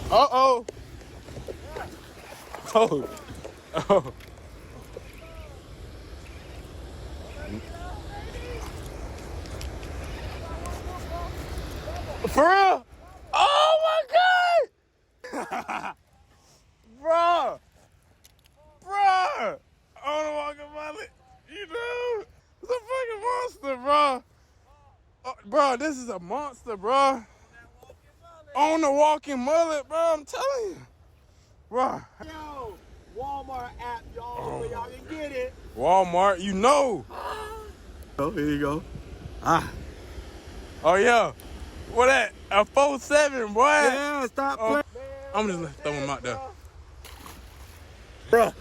Uh-oh. Oh. Oh. For real? Oh my God! Bruh! Bruh! On the walking mullet. You know? It's a fucking monster, bruh. Bruh, this is a monster, bruh. On the walking mullet, bruh. I'm telling you. Bruh. Yo, Walmart app, y'all, where y'all can get it. Walmart, you know. Oh, here you go. Ah. Oh, yeah. What that? A 4.7, boy. Yeah, stop playing. I'm just gonna throw him out there. Bruh.